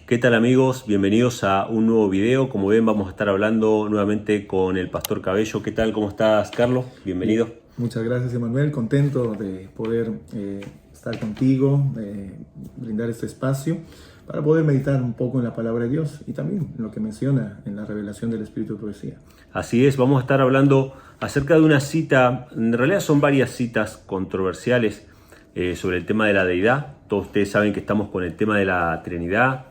¿Qué tal amigos? Bienvenidos a un nuevo video. Como ven, vamos a estar hablando nuevamente con el Pastor Cabello. ¿Qué tal? ¿Cómo estás, Carlos? Bienvenido. Muchas gracias, Emanuel. Contento de poder estar contigo, brindar este espacio para poder meditar un poco en la palabra de Dios y también en lo que menciona en la revelación del Espíritu de Profecía. Así es, vamos a estar hablando acerca de una cita, en realidad son varias citas controversiales sobre el tema de la deidad. Todos ustedes saben que estamos con el tema de la Trinidad,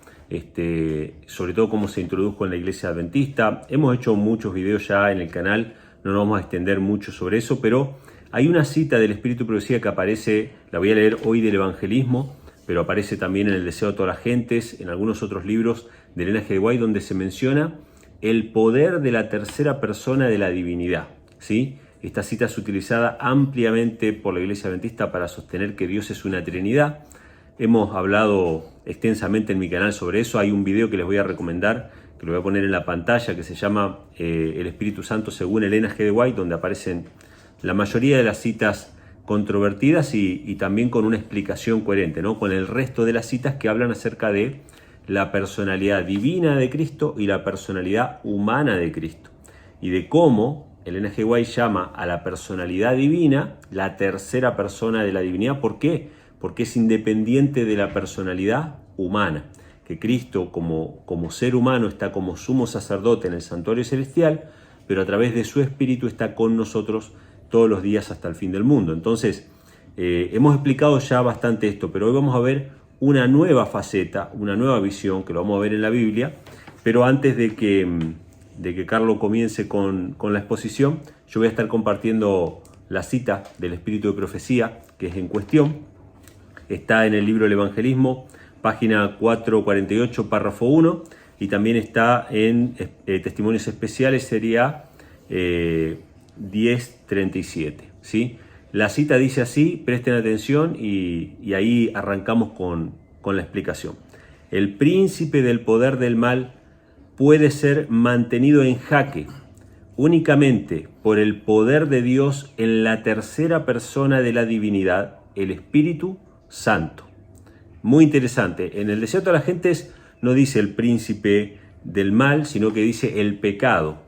sobre todo cómo se introdujo en la Iglesia Adventista. Hemos hecho muchos videos ya en el canal, no nos vamos a extender mucho sobre eso, pero hay una cita del Espíritu de Profecía que aparece, la voy a leer hoy, del Evangelismo, pero aparece también en El Deseo de todas las gentes, en algunos otros libros de Elena G. de White, donde se menciona el poder de la tercera persona de la divinidad, ¿sí? Esta cita es utilizada ampliamente por la Iglesia Adventista para sostener que Dios es una Trinidad. Hemos hablado extensamente en mi canal sobre eso. Hay un video que les voy a recomendar, que lo voy a poner en la pantalla, que se llama El Espíritu Santo según Elena G. de White, donde aparecen la mayoría de las citas controvertidas y también con una explicación coherente, ¿no? Con el resto de las citas que hablan acerca de la personalidad divina de Cristo y la personalidad humana de Cristo. Y de cómo Elena G. White llama a la personalidad divina la tercera persona de la divinidad. ¿Por qué? Porque es independiente de la personalidad humana. Que Cristo como ser humano está como sumo sacerdote en el santuario celestial, pero a través de su Espíritu está con nosotros todos los días hasta el fin del mundo. Entonces, hemos explicado ya bastante esto, pero hoy vamos a ver una nueva faceta, una nueva visión, que lo vamos a ver en la Biblia. Pero antes de que Carlos comience con la exposición, yo voy a estar compartiendo la cita del Espíritu de Profecía, que es en cuestión. Está en el libro del Evangelismo, página 448, párrafo 1, y también está en Testimonios Especiales, sería 1037, ¿sí? La cita dice así, presten atención y ahí arrancamos con la explicación. El príncipe del poder del mal puede ser mantenido en jaque únicamente por el poder de Dios en la tercera persona de la divinidad, el Espíritu Santo. Muy interesante. En El Deseo de todas las gentes no dice el príncipe del mal, sino que dice el pecado,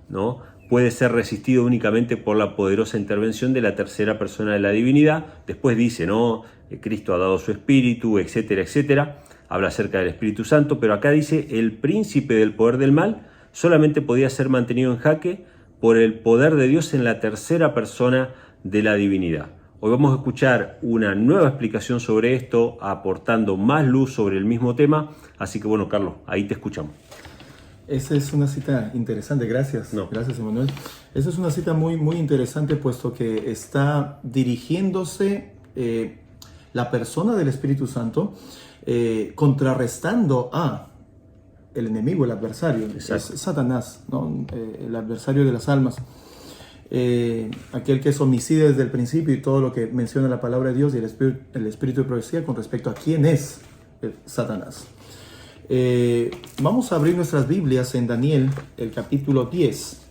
¿no? Puede ser resistido únicamente por la poderosa intervención de la tercera persona de la divinidad. Después dice, ¿no? Cristo ha dado su espíritu, etcétera, etcétera. Habla acerca del Espíritu Santo, pero acá dice el príncipe del poder del mal solamente podía ser mantenido en jaque por el poder de Dios en la tercera persona de la divinidad. Hoy vamos a escuchar una nueva explicación sobre esto, aportando más luz sobre el mismo tema. Así que bueno, Carlos, ahí te escuchamos. Esa es una cita interesante, gracias. No. Gracias, Emanuel. Esa es una cita muy, muy interesante, puesto que está dirigiéndose la persona del Espíritu Santo, contrarrestando a el enemigo, el adversario. Exacto. Es Satanás, ¿no? El adversario de las almas. Aquel que es homicida desde el principio y todo lo que menciona la palabra de Dios y el Espíritu de Profecía con respecto a quién es Satanás. Vamos a abrir nuestras Biblias en Daniel, el capítulo 10.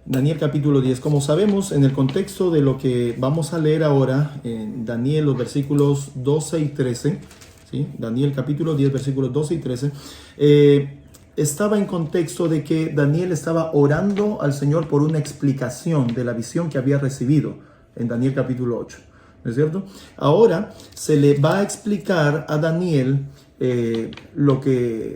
Daniel capítulo 10. Como sabemos, en el contexto de lo que vamos a leer ahora, en Daniel los versículos 12 y 13, ¿sí? Daniel capítulo 10, versículos 12 y 13, estaba en contexto de que Daniel estaba orando al Señor por una explicación de la visión que había recibido en Daniel capítulo 8. ¿No es cierto? Ahora se le va a explicar a Daniel lo que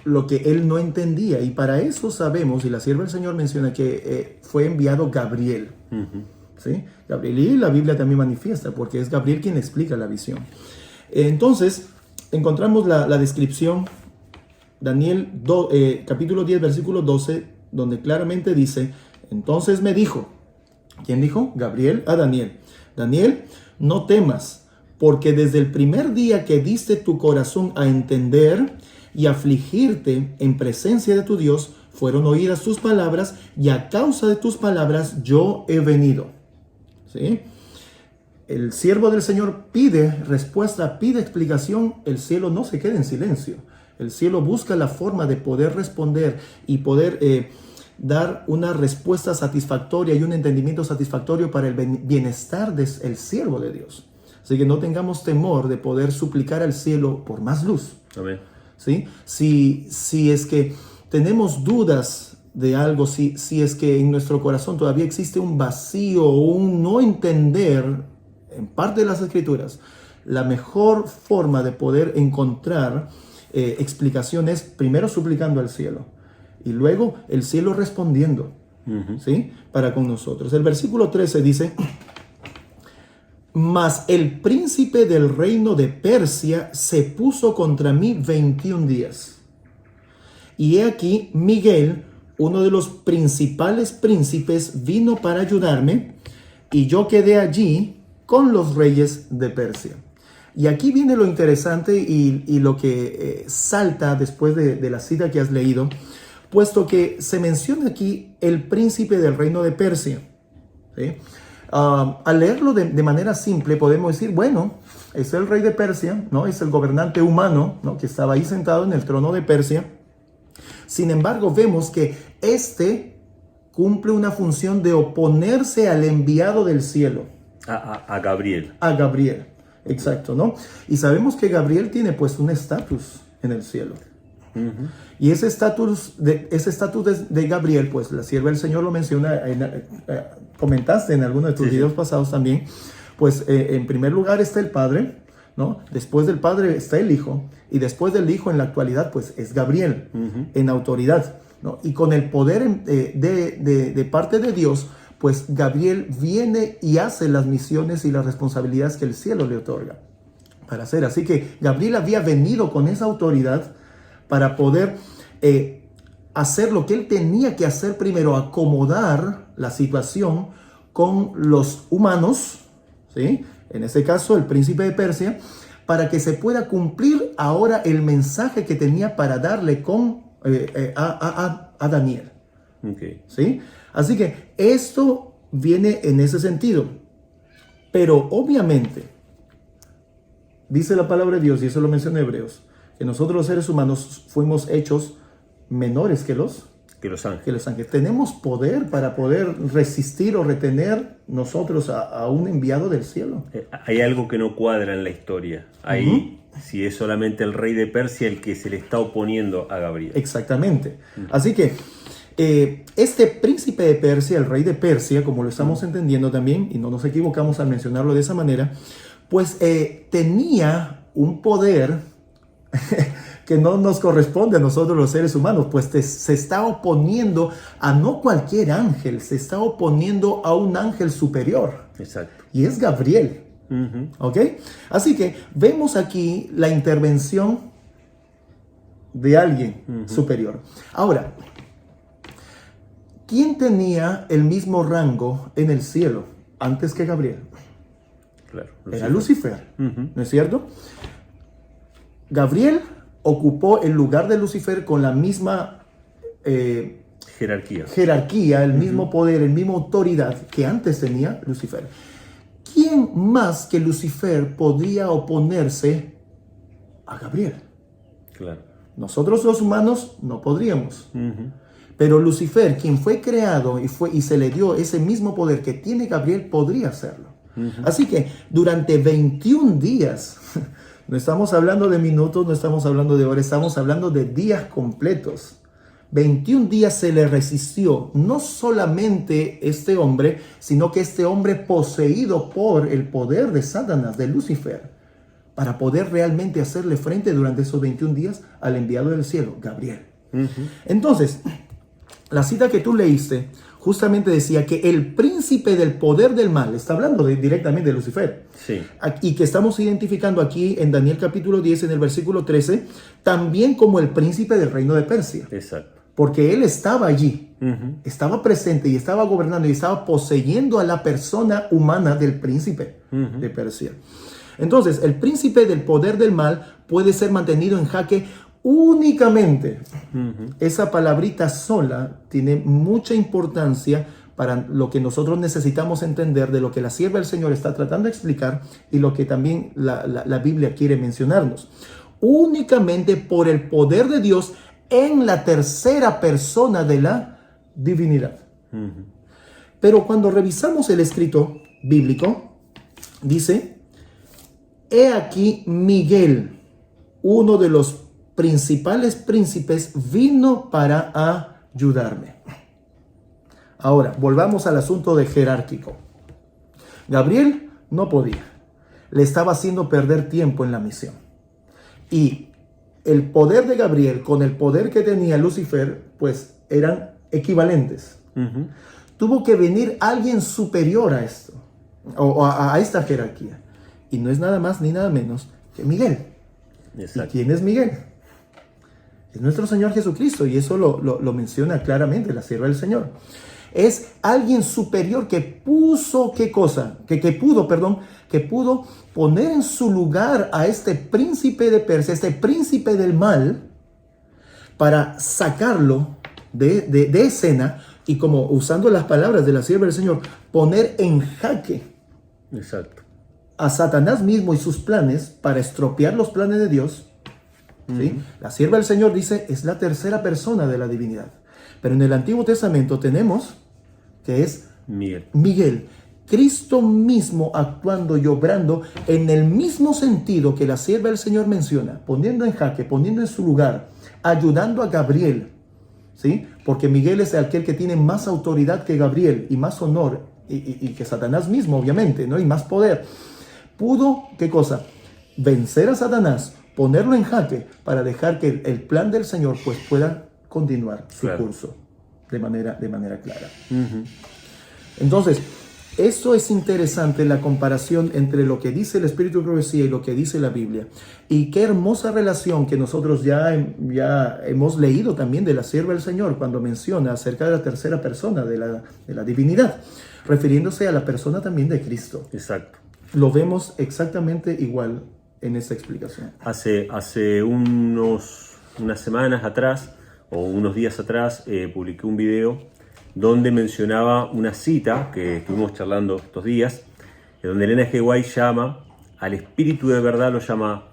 él no entendía, y para eso sabemos, y la sierva del Señor menciona que fue enviado Gabriel. ¿Sí? Gabriel, y la Biblia también manifiesta, porque es Gabriel quien explica la visión. Entonces, encontramos la descripción, Daniel capítulo 10, versículo 12, donde claramente dice, entonces me dijo, ¿quién dijo? Gabriel a Daniel. Daniel, no temas, porque desde el primer día que diste tu corazón a entender y afligirte en presencia de tu Dios, fueron oídas tus palabras, y a causa de tus palabras yo he venido. ¿Sí? El siervo del Señor pide respuesta, pide explicación. El cielo no se queda en silencio. El cielo busca la forma de poder responder y poder dar una respuesta satisfactoria y un entendimiento satisfactorio para el bienestar del siervo de Dios. Así que no tengamos temor de poder suplicar al cielo por más luz. Amén. ¿Sí? Si es que tenemos dudas de algo, si es que en nuestro corazón todavía existe un vacío o un no entender en parte de las Escrituras, la mejor forma de poder encontrar explicaciones, primero suplicando al cielo y luego el cielo respondiendo, ¿sí? Para con nosotros. El versículo 13 dice: mas el príncipe del reino de Persia se puso contra mí 21 días. Y he aquí, Miguel, uno de los principales príncipes, vino para ayudarme, y yo quedé allí con los reyes de Persia. Y aquí viene lo interesante y lo que salta después de la cita que has leído, puesto que se menciona aquí el príncipe del reino de Persia, ¿sí? Al leerlo de manera simple podemos decir, bueno, es el rey de Persia, ¿no? Es el gobernante humano, ¿no? Que estaba ahí sentado en el trono de Persia. Sin embargo, vemos que este cumple una función de oponerse al enviado del cielo. A Gabriel. A Gabriel, exacto, ¿no? Y sabemos que Gabriel tiene pues un estatus en el cielo. Y ese estatus de Gabriel, pues la sierva del Señor lo menciona, comentaste en algunos de tus videos pasados también, pues en primer lugar está el Padre, ¿no? Después del Padre está el Hijo, y después del Hijo en la actualidad pues es Gabriel, en autoridad, ¿no? Y con el poder de parte de Dios, pues Gabriel viene y hace las misiones y las responsabilidades que el cielo le otorga para hacer. Así que Gabriel había venido con esa autoridad para poder hacer lo que él tenía que hacer primero, acomodar la situación con los humanos, ¿sí? En este caso el príncipe de Persia, para que se pueda cumplir ahora el mensaje que tenía para darle a Daniel. Okay. ¿Sí? Así que esto viene en ese sentido, pero obviamente dice la palabra de Dios, y eso lo menciona Hebreos, que nosotros los seres humanos fuimos hechos menores que los ángeles. Tenemos poder para poder resistir o retener nosotros a un enviado del cielo. Hay algo que no cuadra en la historia. Ahí, si es solamente el rey de Persia el que se le está oponiendo a Gabriel. Exactamente. Así que este príncipe de Persia, el rey de Persia, como lo estamos entendiendo también, y no nos equivocamos al mencionarlo de esa manera, pues tenía un poder que no nos corresponde a nosotros los seres humanos, pues se está oponiendo a no cualquier ángel, se está oponiendo a un ángel superior. Exacto. Y es Gabriel. ¿Ok? Así que vemos aquí la intervención de alguien superior. Ahora, ¿quién tenía el mismo rango en el cielo antes que Gabriel? Claro, Era Lucifer, ¿no es cierto? Gabriel ocupó el lugar de Lucifer con la misma jerarquía, el mismo poder, el misma autoridad que antes tenía Lucifer. ¿Quién más que Lucifer podría oponerse a Gabriel? Claro. Nosotros los humanos no podríamos. Pero Lucifer, quien fue creado y se le dio ese mismo poder que tiene Gabriel, podría hacerlo. Así que durante 21 días, no estamos hablando de minutos, no estamos hablando de horas, estamos hablando de días completos. 21 días se le resistió, no solamente este hombre, sino que este hombre poseído por el poder de Satanás, de Lucifer, para poder realmente hacerle frente durante esos 21 días al enviado del cielo, Gabriel. Entonces, la cita que tú leíste justamente decía que el príncipe del poder del mal, está hablando directamente de Lucifer, sí, y que estamos identificando aquí en Daniel capítulo 10, en el versículo 13, también como el príncipe del reino de Persia. Exacto. Porque él estaba allí, estaba presente y estaba gobernando y estaba poseyendo a la persona humana del príncipe de Persia. Entonces, el príncipe del poder del mal puede ser mantenido en jaque únicamente. Esa palabrita sola tiene mucha importancia para lo que nosotros necesitamos entender de lo que la sierva del Señor está tratando de explicar y lo que también la Biblia quiere mencionarnos. Únicamente por el poder de Dios en la tercera persona de la divinidad. Pero cuando revisamos el escrito bíblico, dice he aquí Miguel, uno de los principales príncipes, vino para ayudarme. Ahora, volvamos al asunto de jerárquico. Gabriel no podía. Le estaba haciendo perder tiempo en la misión. Y el poder de Gabriel con el poder que tenía Lucifer, pues eran equivalentes. Tuvo que venir alguien superior a esto, o a esta jerarquía. Y no es nada más ni nada menos que Miguel. Exacto. ¿Y quién es Miguel? Es nuestro Señor Jesucristo, y eso lo menciona claramente la sierva del Señor. Es alguien superior que puso, ¿qué cosa? Que pudo poner en su lugar a este príncipe de Persia, este príncipe del mal, para sacarlo de escena y, como usando las palabras de la sierva del Señor, poner en jaque Exacto. a Satanás mismo y sus planes para estropear los planes de Dios. ¿Sí? La sierva del Señor dice, es la tercera persona de la divinidad. Pero en el Antiguo Testamento tenemos que es Miguel, Cristo mismo actuando y obrando en el mismo sentido que la sierva del Señor menciona, poniendo en jaque, poniendo en su lugar, ayudando a Gabriel, ¿sí? Porque Miguel es aquel que tiene más autoridad que Gabriel y más honor y que Satanás mismo, obviamente, ¿no? Y más poder. Pudo, ¿qué cosa? Vencer a Satanás, ponerlo en jaque para dejar que el plan del Señor pues pueda continuar su curso de manera clara. Entonces, esto es interesante, la comparación entre lo que dice el Espíritu de Profecía y lo que dice la Biblia. Y qué hermosa relación que nosotros ya hemos leído también de la sierva del Señor cuando menciona acerca de la tercera persona de la divinidad, refiriéndose a la persona también de Cristo. Exacto. Lo vemos exactamente igual en esta explicación. Hace unas semanas atrás, o unos días atrás, publiqué un video donde mencionaba una cita que estuvimos charlando estos días, donde Elena G. White llama al espíritu de verdad, lo llama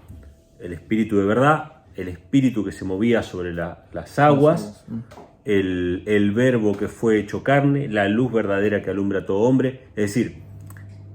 el espíritu de verdad, el espíritu que se movía sobre las aguas, el verbo que fue hecho carne, la luz verdadera que alumbra a todo hombre. Es decir,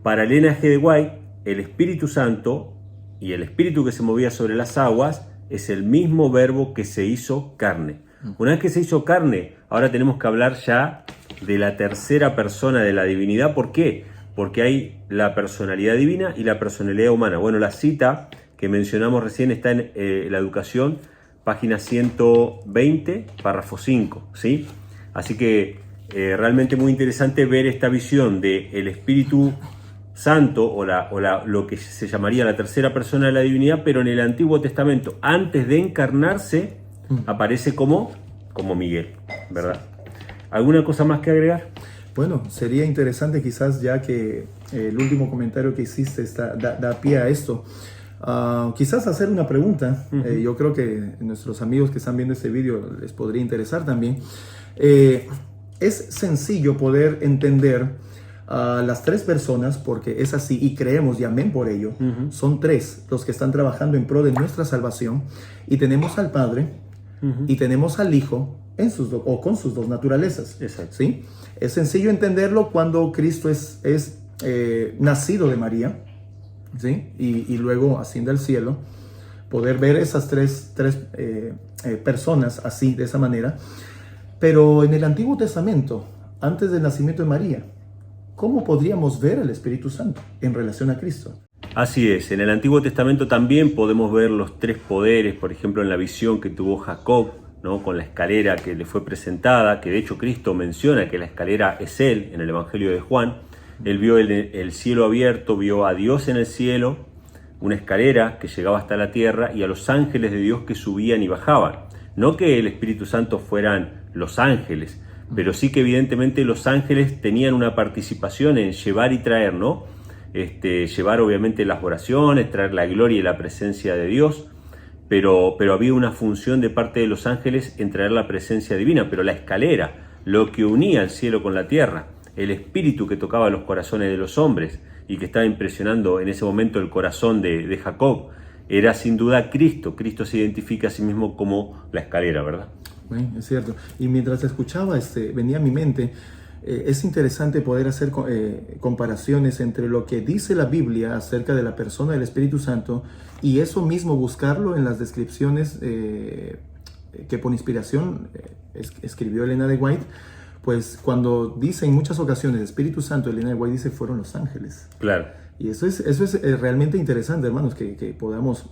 para Elena G. White, el Espíritu Santo y el espíritu que se movía sobre las aguas es el mismo verbo que se hizo carne. Una vez que se hizo carne, ahora tenemos que hablar ya de la tercera persona de la divinidad. ¿Por qué? Porque hay la personalidad divina y la personalidad humana. Bueno, la cita que mencionamos recién está en la educación, página 120, párrafo 5, ¿sí? Así que realmente muy interesante ver esta visión del Espíritu Santo o lo que se llamaría la tercera persona de la divinidad, pero en el Antiguo Testamento, antes de encarnarse, aparece como Miguel, ¿verdad? ¿Alguna cosa más que agregar? Bueno, sería interesante quizás, ya que el último comentario que hiciste da pie a esto, quizás hacer una pregunta. Yo creo que nuestros amigos que están viendo este vídeo les podría interesar también. Es sencillo poder entender las tres personas, porque es así y creemos y amén por ello. Son tres los que están trabajando en pro de nuestra salvación, y tenemos al Padre y tenemos al Hijo con sus dos naturalezas. Exacto. ¿Sí? Es sencillo entenderlo cuando Cristo es nacido de María, ¿sí? Y luego asciende al cielo, poder ver esas tres personas así, de esa manera. Pero en el Antiguo Testamento, antes del nacimiento de María, ¿cómo podríamos ver al Espíritu Santo en relación a Cristo? Así es, en el Antiguo Testamento también podemos ver los tres poderes, por ejemplo en la visión que tuvo Jacob, ¿no? Con la escalera que le fue presentada, que de hecho Cristo menciona que la escalera es Él en el Evangelio de Juan. Él vio el cielo abierto, vio a Dios en el cielo, una escalera que llegaba hasta la tierra y a los ángeles de Dios que subían y bajaban. No que el Espíritu Santo fueran los ángeles, pero sí que evidentemente los ángeles tenían una participación en llevar y traer, ¿no? Llevar obviamente las oraciones, traer la gloria y la presencia de Dios, pero había una función de parte de los ángeles en traer la presencia divina. Pero la escalera, lo que unía el cielo con la tierra, el espíritu que tocaba los corazones de los hombres y que estaba impresionando en ese momento el corazón de Jacob, era sin duda Cristo. Cristo se identifica a sí mismo como la escalera, ¿verdad? Es cierto. Y mientras escuchaba, venía a mi mente es interesante poder hacer comparaciones entre lo que dice la Biblia acerca de la persona del Espíritu Santo y eso mismo buscarlo en las descripciones que por inspiración escribió Elena de White. Pues cuando dice en muchas ocasiones Espíritu Santo, Elena de White dice fueron los ángeles. Claro. Y eso es realmente interesante, hermanos, que podamos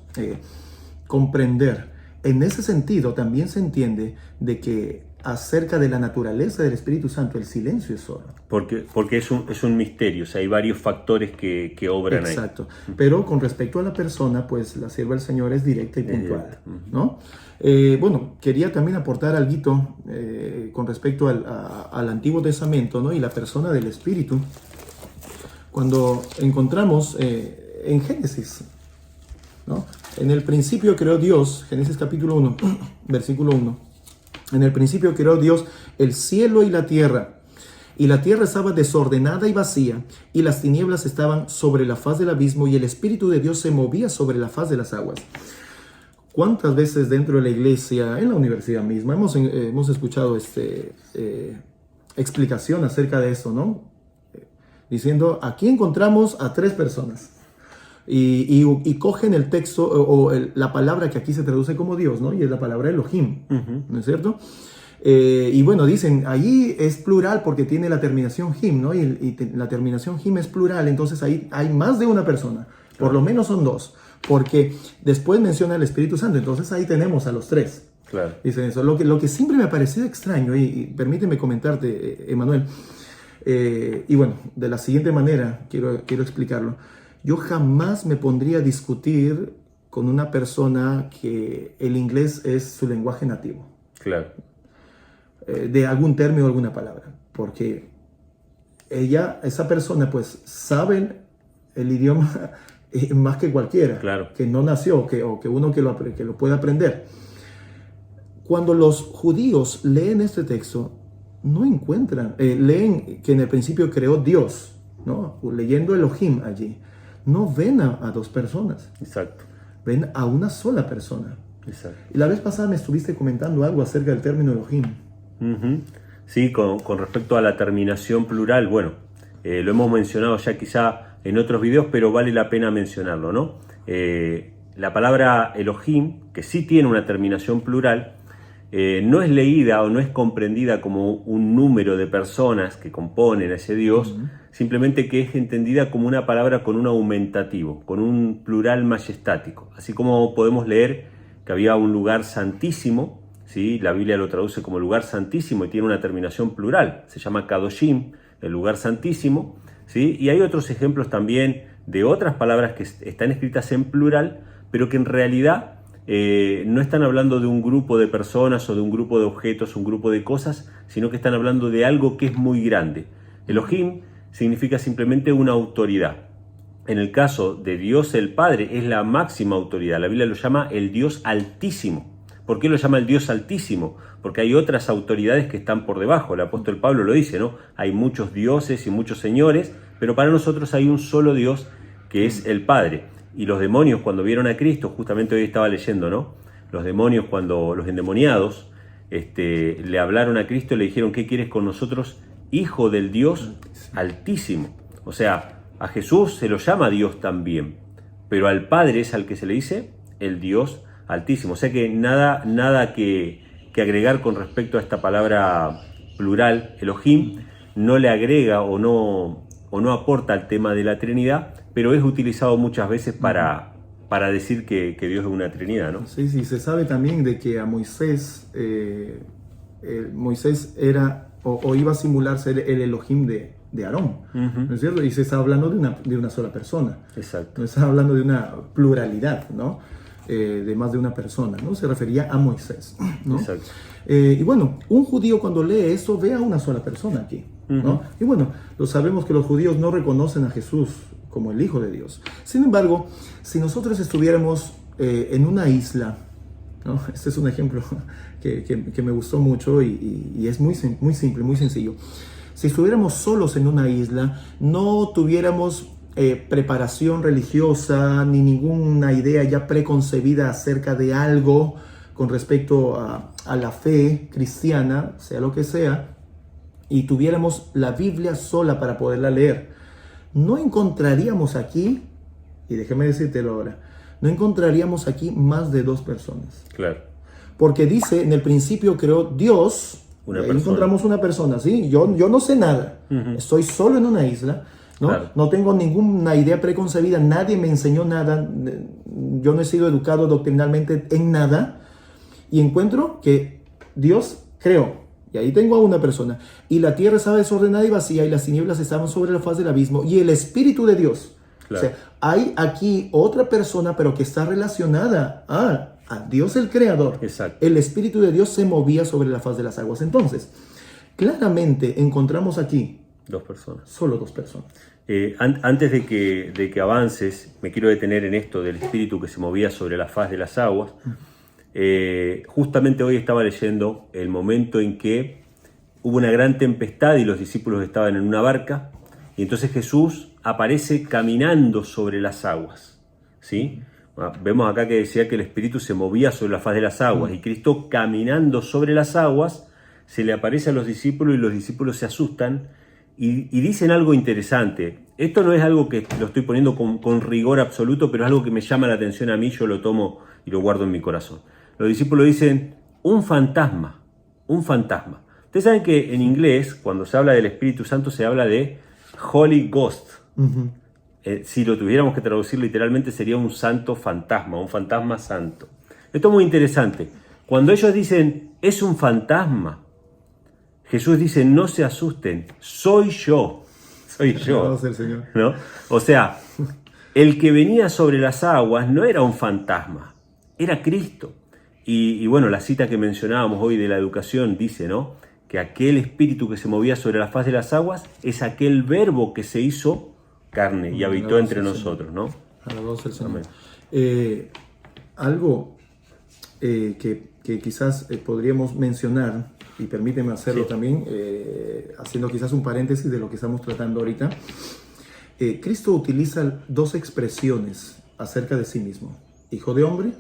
comprender. En ese sentido también se entiende de que acerca de la naturaleza del Espíritu Santo el silencio es solo. Porque es un misterio, o sea, hay varios factores que obran ahí. Exacto. Pero con respecto a la persona, pues la sierva del Señor es directa y puntual, ¿no? Bueno, quería también aportar algo con respecto al Antiguo Testamento, ¿no? Y la persona del Espíritu. Cuando encontramos en Génesis, ¿no? En el principio creó Dios, Génesis capítulo 1, versículo 1. En el principio creó Dios el cielo y la tierra estaba desordenada y vacía, y las tinieblas estaban sobre la faz del abismo, y el Espíritu de Dios se movía sobre la faz de las aguas. ¿Cuántas veces dentro de la iglesia, en la universidad misma, hemos escuchado explicación acerca de esto, ¿no? Diciendo, aquí encontramos a 3 personas. Y cogen el texto la palabra que aquí se traduce como Dios, ¿no? Y es la palabra Elohim, ¿no es cierto? Y bueno, dicen, ahí es plural porque tiene la terminación him, ¿no? Y la terminación him es plural, entonces ahí hay más de una persona, por lo menos son 2, porque después menciona el Espíritu Santo, entonces ahí tenemos a los 3. Claro. Dicen eso. Lo que siempre me ha parecido extraño, y permíteme comentarte, Emanuel, y bueno, de la siguiente manera quiero explicarlo. Yo jamás me pondría a discutir con una persona que el inglés es su lenguaje nativo. Claro. De algún término o alguna palabra. Porque esa persona, pues, sabe el idioma más que cualquiera. Claro. Que no nació, o que uno que lo puede aprender. Cuando los judíos leen este texto, no encuentran, leen que en el principio creó Dios, ¿no? Leyendo Elohim allí. No ven a 2 personas. Exacto. Ven a una sola persona. Exacto. Y la vez pasada me estuviste comentando algo acerca del término Elohim. Sí, con respecto a la terminación plural, bueno, lo hemos mencionado ya quizá en otros videos, pero vale la pena mencionarlo, ¿no? La palabra Elohim, que sí tiene una terminación plural, no es leída o no es comprendida como un número de personas que componen a ese Dios, simplemente que es entendida como una palabra con un aumentativo, con un plural majestático. Así como podemos leer que había un lugar santísimo, ¿sí? La Biblia lo traduce como lugar santísimo y tiene una terminación plural, se llama Kadoshim, el lugar santísimo, ¿sí? Y hay otros ejemplos también de otras palabras que están escritas en plural, pero que en realidad no están hablando de un grupo de personas o de un grupo de objetos, un grupo de cosas, sino que están hablando de algo que es muy grande. Elohim significa simplemente una autoridad. En el caso de Dios el Padre es la máxima autoridad. La Biblia lo llama el Dios Altísimo. ¿Por qué lo llama el Dios Altísimo? Porque hay otras autoridades que están por debajo. El apóstol Pablo lo dice, ¿no? Hay muchos dioses y muchos señores, pero para nosotros hay un solo Dios que es el Padre. Y los demonios cuando vieron a Cristo, justamente hoy estaba leyendo, ¿no? Los demonios cuando los endemoniados le hablaron a Cristo y le dijeron, ¿qué quieres con nosotros? Hijo del Dios Altísimo. O sea, a Jesús se lo llama Dios también, pero al Padre es al que se le dice el Dios Altísimo. O sea que nada que agregar con respecto a esta palabra plural, Elohim, no le agrega o no aporta al tema de la Trinidad, pero es utilizado muchas veces para decir que Dios es una Trinidad, ¿no? Sí, se sabe también de que a Moisés, Moisés era o iba a simular ser el Elohim de Aarón, ¿no es cierto? Y se está hablando de una sola persona. Exacto. No está hablando de una pluralidad, ¿no? De más de una persona, ¿no? Se refería a Moisés, ¿no? Exacto. Y bueno, un judío cuando lee esto ve a una sola persona aquí, ¿no? Y bueno, lo sabemos que los judíos no reconocen a Jesús como el Hijo de Dios. Sin embargo, si nosotros estuviéramos en una isla, ¿no? Este es un ejemplo que me gustó mucho y es muy simple, muy sencillo. Si estuviéramos solos en una isla, no tuviéramos preparación religiosa ni ninguna idea ya preconcebida acerca de algo con respecto a la fe cristiana, sea lo que sea, y tuviéramos la Biblia sola para poderla leer, no encontraríamos aquí, y déjeme decírtelo ahora, no encontraríamos aquí más de 2 personas. Claro. Porque dice, en el principio creó Dios, Una y ahí persona. encontramos una persona, ¿sí? Yo no sé nada, estoy solo en una isla, ¿no? Claro. No tengo ninguna idea preconcebida, nadie me enseñó nada, yo no he sido educado doctrinalmente en nada, y encuentro que Dios creó. Y ahí tengo a una persona. Y la tierra estaba desordenada y vacía, y las tinieblas estaban sobre la faz del abismo. Y el Espíritu de Dios. Claro. O sea, hay aquí otra persona, pero que está relacionada a Dios el Creador. Exacto. El Espíritu de Dios se movía sobre la faz de las aguas. Entonces, claramente encontramos aquí 2 personas. solo 2 personas. Antes de que avances, me quiero detener en esto del espíritu que se movía sobre la faz de las aguas. Justamente hoy estaba leyendo el momento en que hubo una gran tempestad y los discípulos estaban en una barca, y entonces Jesús aparece caminando sobre las aguas, ¿sí? Vemos acá que decía que el espíritu se movía sobre la faz de las aguas, y Cristo caminando sobre las aguas se le aparece a los discípulos, y los discípulos se asustan y dicen algo interesante. Esto no es algo que lo estoy poniendo con rigor absoluto, pero es algo que me llama la atención a mí, yo lo tomo y lo guardo en mi corazón. Los discípulos dicen, un fantasma, un fantasma. Ustedes saben que en inglés, cuando se habla del Espíritu Santo, se habla de Holy Ghost. Si lo tuviéramos que traducir literalmente, sería un santo fantasma, un fantasma santo. Esto es muy interesante. Cuando ellos dicen, es un fantasma, Jesús dice, no se asusten, soy yo. Soy yo. Alabado el Señor. ¿No? O sea, el que venía sobre las aguas no era un fantasma, era Cristo. Y bueno, la cita que mencionábamos hoy de la educación dice, ¿no?, que aquel espíritu que se movía sobre la faz de las aguas es aquel verbo que se hizo carne y habitó entre nosotros, ¿no? Alabado sea el Señor. Algo que quizás podríamos mencionar, y permíteme hacerlo Sí. también, haciendo quizás un paréntesis de lo que estamos tratando ahorita. Cristo utiliza 2 expresiones acerca de sí mismo: hijo de hombre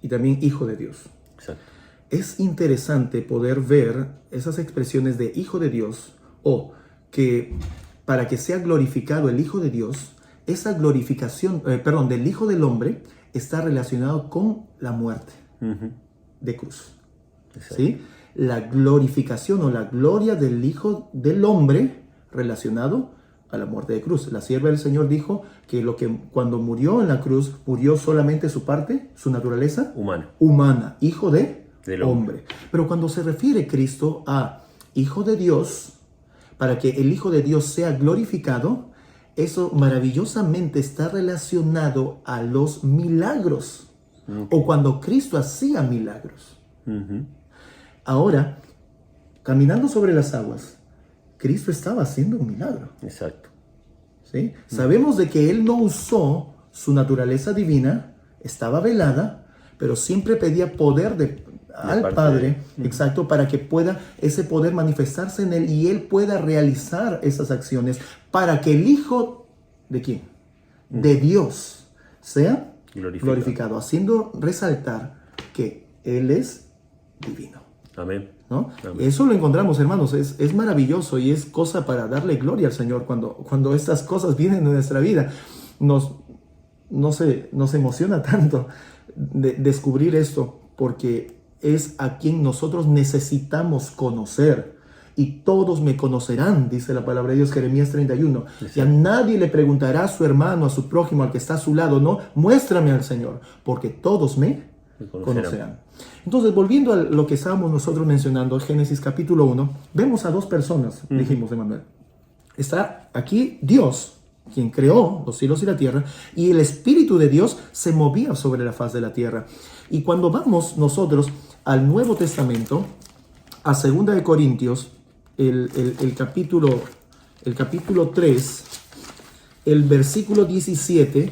y también hijo de Dios. Exacto. Es interesante poder ver esas expresiones de hijo de Dios, o que para que sea glorificado el hijo de Dios, esa glorificación, del hijo del hombre está relacionado con la muerte de cruz. ¿Sí? La glorificación o la gloria del hijo del hombre relacionado a la muerte de cruz. La sierva del Señor dijo que cuando murió en la cruz, murió solamente su parte, su naturaleza humana, hijo del hombre. Pero cuando se refiere Cristo a hijo de Dios, para que el hijo de Dios sea glorificado, eso maravillosamente está relacionado a los milagros, o cuando Cristo hacía milagros. Ahora, caminando sobre las aguas, Cristo estaba haciendo un milagro. Exacto. ¿Sí? Sabemos de que Él no usó su naturaleza divina, estaba velada, pero siempre pedía poder al Padre, exacto, para que pueda ese poder manifestarse en Él y Él pueda realizar esas acciones para que el Hijo, ¿de quién? De Dios, sea glorificado, haciendo resaltar que Él es divino. Amén. ¿No? Amén. Eso lo encontramos, hermanos, es maravilloso y es cosa para darle gloria al Señor cuando estas cosas vienen en nuestra vida. Nos emociona tanto descubrir esto, porque es a quien nosotros necesitamos conocer. Y todos me conocerán, dice la palabra de Dios, Jeremías 31. Y a nadie le preguntará a su hermano, a su prójimo, al que está a su lado, no, muéstrame al Señor, porque todos me conocerán. Entonces, volviendo a lo que estábamos nosotros mencionando, Génesis capítulo 1, vemos a 2 personas, dijimos, Emanuel. Está aquí Dios, quien creó los cielos y la tierra, y el Espíritu de Dios se movía sobre la faz de la tierra. Y cuando vamos nosotros al Nuevo Testamento, a 2 de Corintios, el capítulo 3, el versículo 17,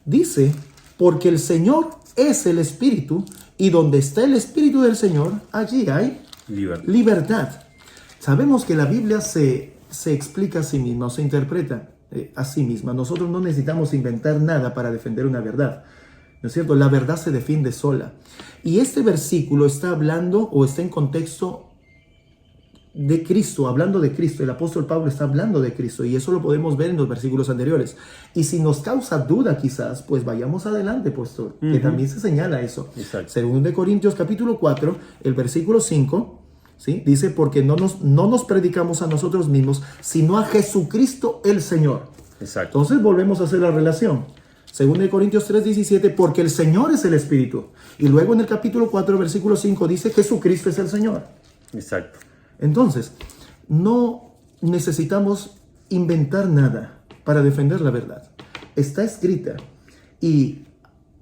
dice, porque el Señor es el Espíritu, y donde está el Espíritu del Señor, allí hay libertad. Sabemos que la Biblia se explica a sí misma, o se interpreta a sí misma. Nosotros no necesitamos inventar nada para defender una verdad, ¿no es cierto? La verdad se defiende sola. Y este versículo está hablando, o está en contexto de Cristo, hablando de Cristo. El apóstol Pablo está hablando de Cristo y eso lo podemos ver en los versículos anteriores. Y si nos causa duda quizás, pues vayamos adelante, puesto que también se señala eso. Exacto. Según de Corintios capítulo 4, el versículo 5, ¿sí? Dice, porque no nos predicamos a nosotros mismos, sino a Jesucristo el Señor. Exacto. Entonces volvemos a hacer la relación. Según de Corintios 3:17, porque el Señor es el Espíritu. Y luego en el capítulo 4, versículo 5, dice, Jesucristo es el Señor. Exacto. Entonces, no necesitamos inventar nada para defender la verdad. Está escrita y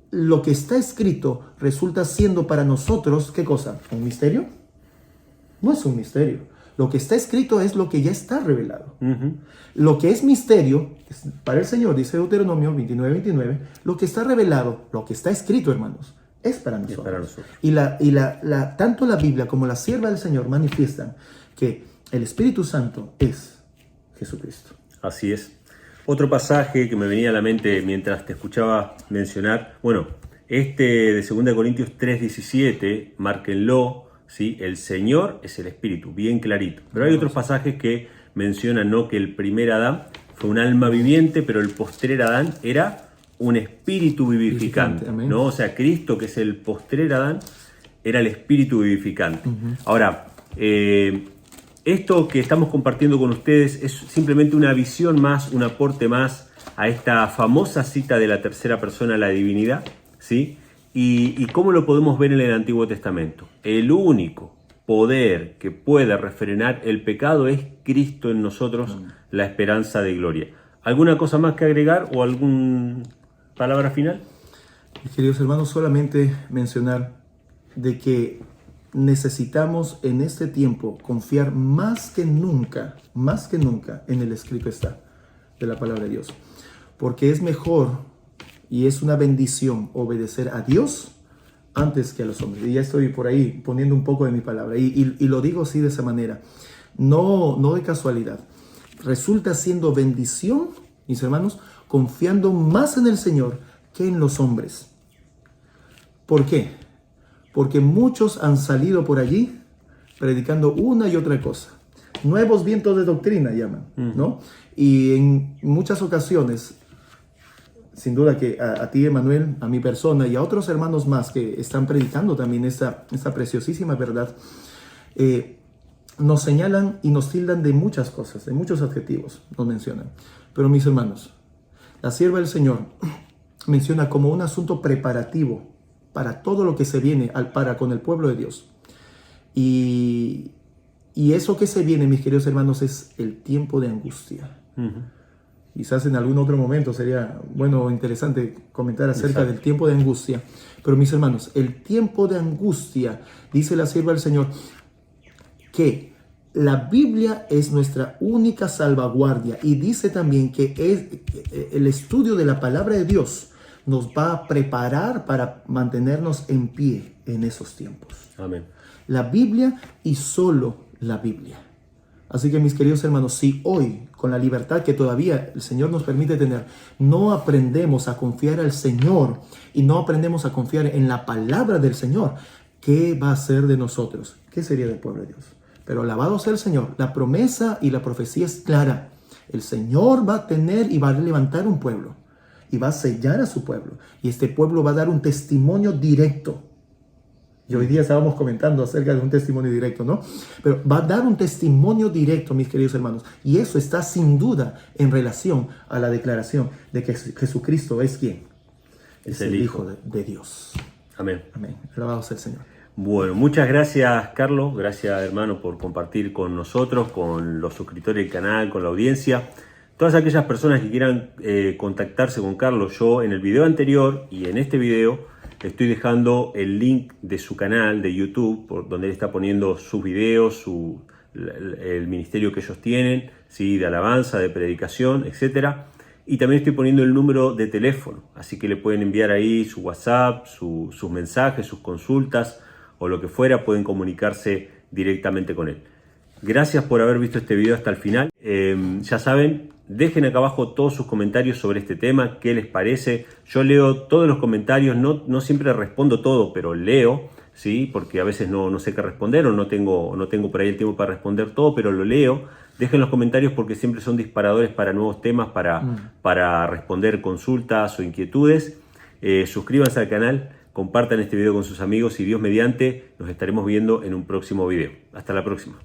lo que está escrito resulta siendo para nosotros, ¿qué cosa? ¿Un misterio? No es un misterio. Lo que está escrito es lo que ya está revelado. Lo que es misterio, para el Señor, dice Deuteronomio 29:29, lo que está revelado, lo que está escrito, hermanos, es para nosotros. Para nosotros. Y tanto la Biblia como la sierva del Señor manifiestan que el Espíritu Santo es Jesucristo. Así es. Otro pasaje que me venía a la mente mientras te escuchaba mencionar, bueno, este de 2 Corintios 3:17, márquenlo, ¿sí? El Señor es el Espíritu, bien clarito. Pero hay otros pasajes que mencionan, ¿no?, que el primer Adán fue un alma viviente, pero el postrer Adán era un espíritu vivificante, ¿no? O sea, Cristo, que es el postrer Adán, era el espíritu vivificante. Ahora, esto que estamos compartiendo con ustedes es simplemente una visión más, un aporte más a esta famosa cita de la tercera persona de la divinidad, ¿sí? ¿Y cómo lo podemos ver en el Antiguo Testamento? El único poder que puede refrenar el pecado es Cristo en nosotros, la esperanza de gloria. ¿Alguna cosa más que agregar o alguna palabra final? Mis queridos hermanos, solamente mencionar de que necesitamos en este tiempo confiar más que nunca en el escrito está de la palabra de Dios. Porque es mejor y es una bendición obedecer a Dios antes que a los hombres. Y ya estoy por ahí poniendo un poco de mi palabra. Y lo digo así de esa manera. No de casualidad. Resulta siendo bendición, mis hermanos, confiando más en el Señor que en los hombres. ¿Por qué? Porque muchos han salido por allí predicando una y otra cosa. Nuevos vientos de doctrina llaman, ¿no? Y en muchas ocasiones, sin duda que a ti, Emanuel, a mi persona y a otros hermanos más que están predicando también esta preciosísima verdad, nos señalan y nos tildan de muchas cosas, de muchos adjetivos nos mencionan. Pero mis hermanos, la sierva del Señor menciona como un asunto preparativo para todo lo que se viene con el pueblo de Dios. Y eso que se viene, mis queridos hermanos, es el tiempo de angustia. Quizás en algún otro momento sería bueno o interesante comentar acerca del tiempo de angustia. Pero mis hermanos, el tiempo de angustia, dice la sierva del Señor, que la Biblia es nuestra única salvaguardia. Y dice también que el estudio de la palabra de Dios nos va a preparar para mantenernos en pie en esos tiempos. Amén. La Biblia y solo la Biblia. Así que mis queridos hermanos, si hoy, con la libertad que todavía el Señor nos permite tener, no aprendemos a confiar al Señor y no aprendemos a confiar en la palabra del Señor, ¿qué va a ser de nosotros? ¿Qué sería del pueblo de Dios? Pero alabado sea el Señor, la promesa y la profecía es clara. El Señor va a tener y va a levantar un pueblo y va a sellar a su pueblo. Y este pueblo va a dar un testimonio directo. Y hoy día estábamos comentando acerca de un testimonio directo, ¿no? Pero va a dar un testimonio directo, mis queridos hermanos. Y eso está sin duda en relación a la declaración de que Jesucristo es ¿quién? Es el Hijo de Dios. Amén. Amén. Alabado sea el Señor. Bueno, muchas gracias, Carlos. Gracias, hermano, por compartir con nosotros, con los suscriptores del canal, con la audiencia. Todas aquellas personas que quieran contactarse con Carlos, yo en el video anterior y en este video estoy dejando el link de su canal de YouTube, por donde él está poniendo sus videos, el ministerio que ellos tienen, ¿sí?, de alabanza, de predicación, etc. Y también estoy poniendo el número de teléfono, así que le pueden enviar ahí su WhatsApp, sus mensajes, sus consultas o lo que fuera, pueden comunicarse directamente con él. Gracias por haber visto este video hasta el final. Ya saben, dejen acá abajo todos sus comentarios sobre este tema, qué les parece. Yo leo todos los comentarios, no siempre respondo todo, pero leo. ¿sí? Porque a veces no sé qué responder o no tengo por ahí el tiempo para responder todo, pero lo leo. Dejen los comentarios porque siempre son disparadores para nuevos temas, para responder consultas o inquietudes. Suscríbanse al canal, compartan este video con sus amigos y Dios mediante nos estaremos viendo en un próximo video. Hasta la próxima.